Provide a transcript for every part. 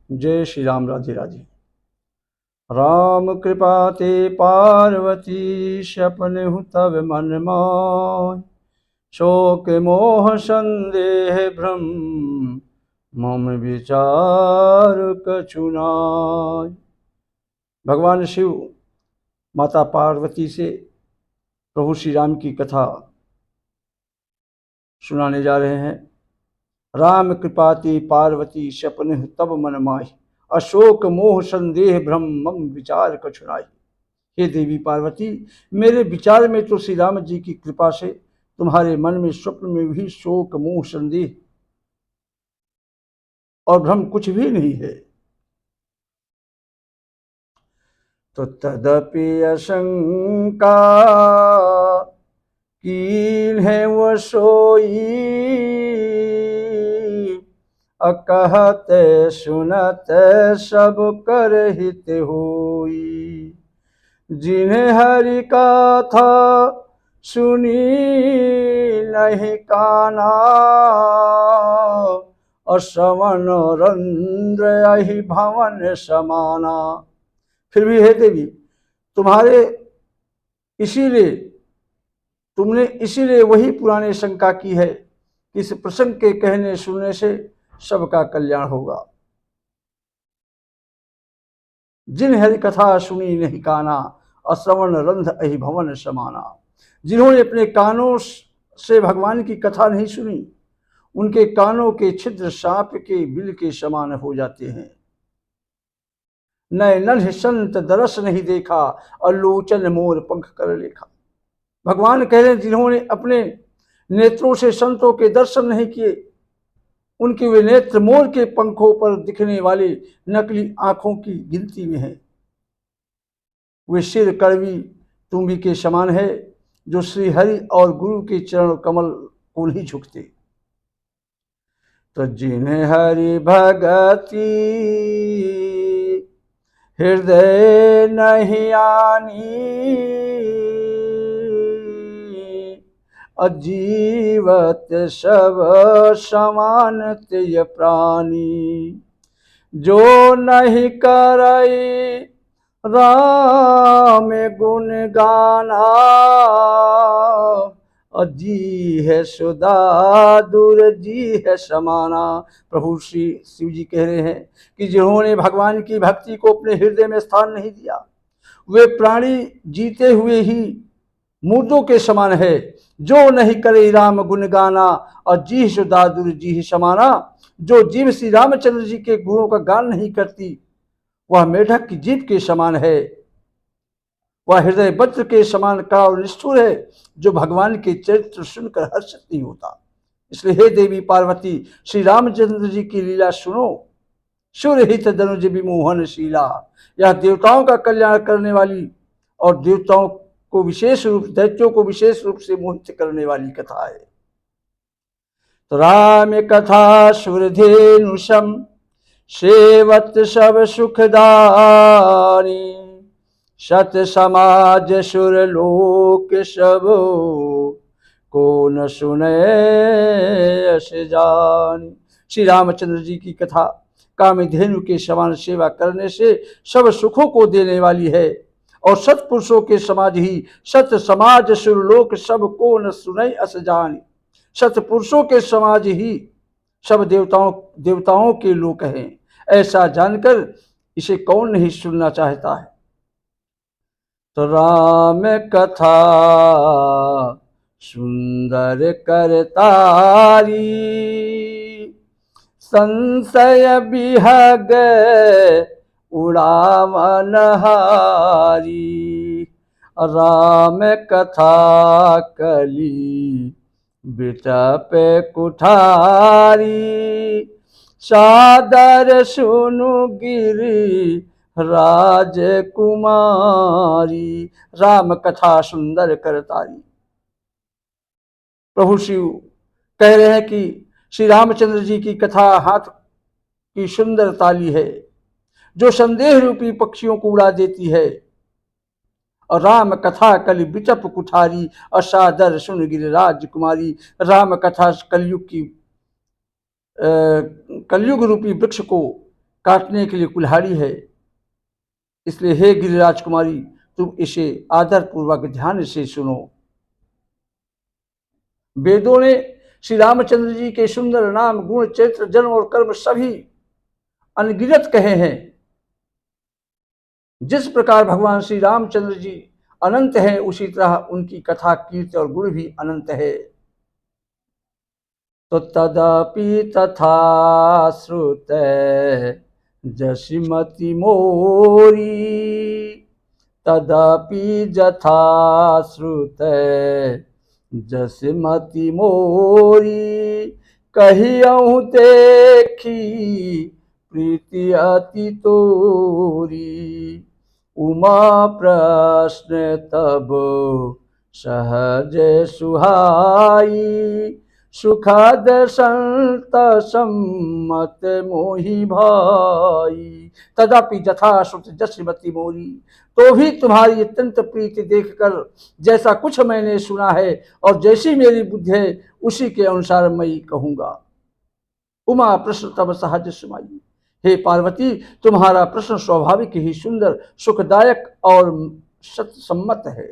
जय श्री राम। राधे राधे। राम कृपा ते पार्वती सपने तब मन माय, शोक मोह संदेह भ्रम मम विचार कछु नाय। भगवान शिव माता पार्वती से प्रभु श्री राम की कथा सुनाने जा रहे हैं। राम कृपाति पार्वती सपने तब मन माही, अशोक मोह संदेह भ्रम मम विचार कछुनाई। हे देवी पार्वती, मेरे विचार में तो श्री राम जी की कृपा से तुम्हारे मन में स्वप्न में भी शोक मोह संदेह और भ्रम कुछ भी नहीं है। तो तदपि आशंका कीन है वो सोई, अकहते सुनते सब कर हित होई। जिन्हें हरि कथा सुनी नहीं काना, और श्रवण रंद्र यही भवन समाना। फिर भी हे देवी, तुमने इसीलिए वही पुराने शंका की है कि इस प्रसंग के कहने सुनने से सबका कल्याण होगा। जिन हरि कथा सुनी नहीं काना, अश्रवण रंध अहि भवन समाना। जिन्होंने अपने कानों से भगवान की कथा नहीं सुनी, उनके कानों के छिद्र सांप के बिल के समान हो जाते हैं। नए नन्ह संत दरस नहीं देखा, और लोचन मोर पंख कर लेखा। भगवान कह रहे हैं, जिन्होंने अपने नेत्रों से संतों के दर्शन नहीं किए, उनके वे नेत्र मोर के पंखों पर दिखने वाले नकली आंखों की गिनती में हैं। वे सिर कड़वी तुम्बी के समान है, जो श्री हरि और गुरु के चरण कमल को नहीं झुकते। तो जिन्हें हरि भगति हृदय नहीं आनी, अजीवत सब समान तेय प्राणी। जो नहीं करई राम गुण गाना, अजी है सुधा दूर जी है समाना। प्रभु श्री शिव जी कह रहे हैं कि जिन्होंने भगवान की भक्ति को अपने हृदय में स्थान नहीं दिया, वे प्राणी जीते हुए ही मुर्दों के समान है। जो नहीं करे राम गुण गाना, और जी सुधा दूर जी समाना। जो जीव श्री रामचंद्र जी के गुणों का गान नहीं करती, वह मेढक की जीभ के समान है। वह हृदय वज्र के समान कड़ा और निष्ठुर है, जो भगवान के चरित्र सुनकर हर्षित नहीं होता। इसलिए हे देवी पार्वती, श्री रामचंद्र जी की लीला सुनो। सुरहित धनुज विमोहन शीला, यह देवताओं का कल्याण करने वाली और देवताओं को विशेष रूप, दैत्यों को विशेष रूप से मोहित करने वाली कथा है। तो राम कथा सुरधेनुषम सेवत सब सुखदानी। सत समाज सुर लोक सब, को न सुने अस जानी। श्री रामचंद्र जी की कथा कामधेनु के समान सेवा करने से सब सुखों को देने वाली है, और सत्पुरुषों के समाज ही सत समाज सुरलोक सब को न सुनई अस जानी। सत्पुरुषों के समाज ही सब देवताओं के लोक हैं, ऐसा जानकर इसे कौन नहीं सुनना चाहता है। तो राम कथा सुंदर करतारी, संशय बिहग उड़ावन हारी। राम कथा कली बिटप कुठारी, सादर सुनु गिरी राजकुमारी। राम कथा सुंदर करतारी। प्रभु शिव कह रहे हैं कि श्री रामचंद्र जी की कथा हाथ की सुंदर ताली है, जो संदेह रूपी पक्षियों को उड़ा देती है। और राम कथा कलि बिचप कुठारी, असादर सुन गिरिराज कुमारी। राम कथा कलयुग रूपी वृक्ष को काटने के लिए कुल्हाड़ी है। इसलिए हे गिरिराज कुमारी, तुम इसे आदर पूर्वक ध्यान से सुनो। वेदों ने श्री रामचंद्र जी के सुंदर नाम, गुण, चरित्र, जन्म और कर्म सभी अनगिनत कहे हैं। जिस प्रकार भगवान श्री रामचंद्र जी अनंत हैं, उसी तरह उनकी कथा, कीर्ति और गुण भी अनंत है। तो तदपि तथा श्रुते जसिमति मोरी, तदपि जथा श्रुते जसिमति मोरी, कहियहु देखी प्रीति अति तोरी। उमा प्रश्न तब सहज सुहाई, सुखद संत सम्मत मोहि भाई। तदापि जथा श्रुत जसमति मोरी, तो भी तुम्हारी अत्यंत प्रीति देखकर जैसा कुछ मैंने सुना है और जैसी मेरी बुद्धि है, उसी के अनुसार मैं कहूँगा। उमा प्रश्न तब सहज सुमाई, हे पार्वती, तुम्हारा प्रश्न स्वाभाविक ही सुंदर, सुखदायक और सत्सम्मत है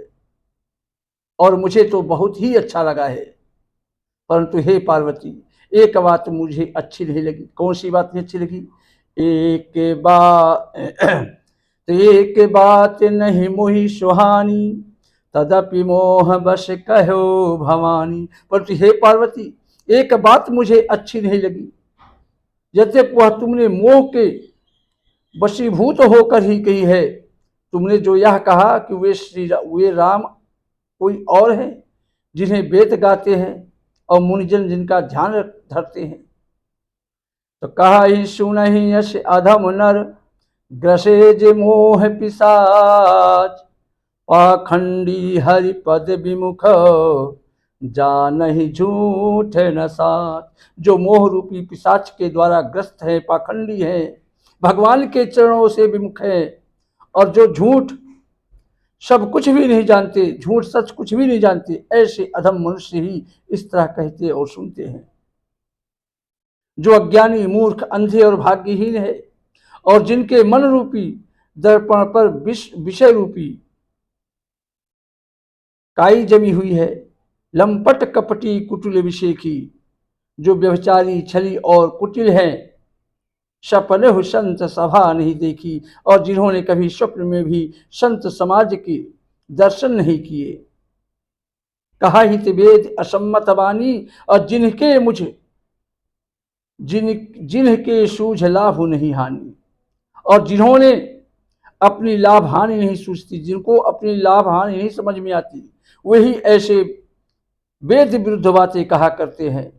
और मुझे तो बहुत ही अच्छा लगा है। परंतु हे पार्वती, एक बात मुझे अच्छी नहीं लगी। कौन सी बात नहीं अच्छी लगी? एक बात नहीं मोहि सुहानी, तदपि मोह बस कहो भवानी। परंतु हे पार्वती, एक बात मुझे अच्छी नहीं लगी। यद्यपि वह तुमने मोह के वशीभूत होकर ही कही है। तुमने जो यह कहा कि वे राम कोई और हैं, जिन्हें वेद गाते हैं और मुनिजन जिनका ध्यान धरते हैं। तो कहा ही सुनहि यश अधम नर, ग्रसे जे मोह पिशाच, पाखंडी हरि पद विमुख, जानहि झूठ न साच। जो मोह रूपी पिशाच के द्वारा ग्रस्त है, पाखंडी है, भगवान के चरणों से विमुख है और जो झूठ सब कुछ भी नहीं जानते, झूठ सच कुछ भी नहीं जानते, ऐसे अधम मनुष्य ही इस तरह कहते और सुनते हैं। जो अज्ञानी, मूर्ख, अंधे और भाग्यहीन है और जिनके मन रूपी दर्पण पर विषय रूपी काई जमी हुई है, लंपट कपटी कुटिल विषय की, जो व्यभिचारी, छली और कुटिल हैं, सपने संत सभा नहीं देखी, और जिन्होंने कभी स्वप्न में भी संत समाज के दर्शन नहीं किए। कहा हित वेद असम्मत वाणी, और जिनके सूझ लाभ नहीं हानि, और जिन्होंने अपनी लाभ हानि नहीं सूझती, जिनको अपनी लाभ हानि नहीं समझ में आती, वही ऐसे वेद विरुद्ध बातें कहा करते हैं,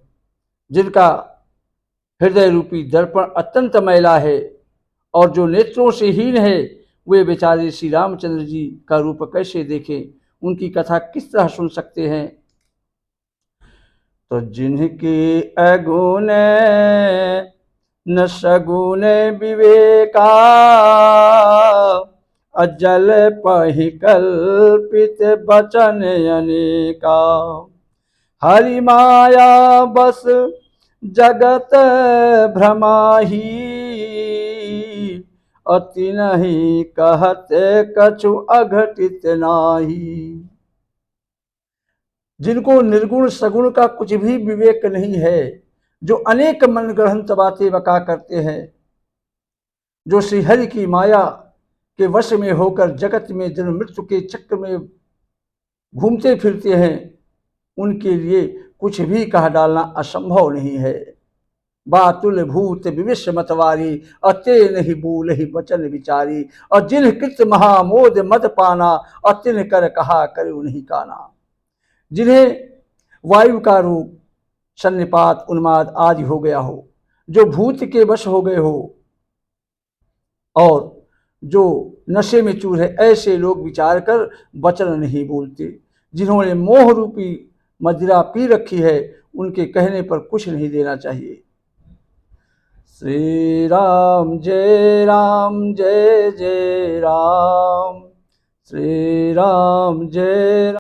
जिनका हृदय रूपी दर्पण अत्यंत मैला है और जो नेत्रों से हीन है, वे बेचारे श्री रामचंद्र जी का रूप कैसे देखें, उनकी कथा किस तरह सुन सकते हैं। तो जिनकी अगुण न सगुण विवेका, अजल पहि कल्पित बचन अनेका, हरि माया बस जगत भ्रमाही, अति नहीं कहते कछु अघटित नाही। जिनको निर्गुण सगुण का कुछ भी विवेक नहीं है, जो अनेक मन ग्रंथ बातें बका करते हैं, जो श्रीहरि की माया के वश में होकर जगत में जन्म मृत्यु के चक्र में घूमते फिरते हैं, उनके लिए कुछ भी कह डालना असंभव नहीं है। बातुल भूत विविश मतवारी, अते नहीं भूल ही वचन विचारी, और जिन कृत महामोद मद पाना, अतिन कर कहा करो नहीं काना। जिन्हें वायु का रूप, सन्निपात, उन्माद आदि हो गया हो, जो भूत के वश हो गए हो और जो नशे में चूर है, ऐसे लोग विचार कर वचन नहीं बोलते। जिन्होंने मोह रूपी मदिरा पी रखी है, उनके कहने पर कुछ नहीं देना चाहिए। श्री राम जय जय राम, श्री राम जय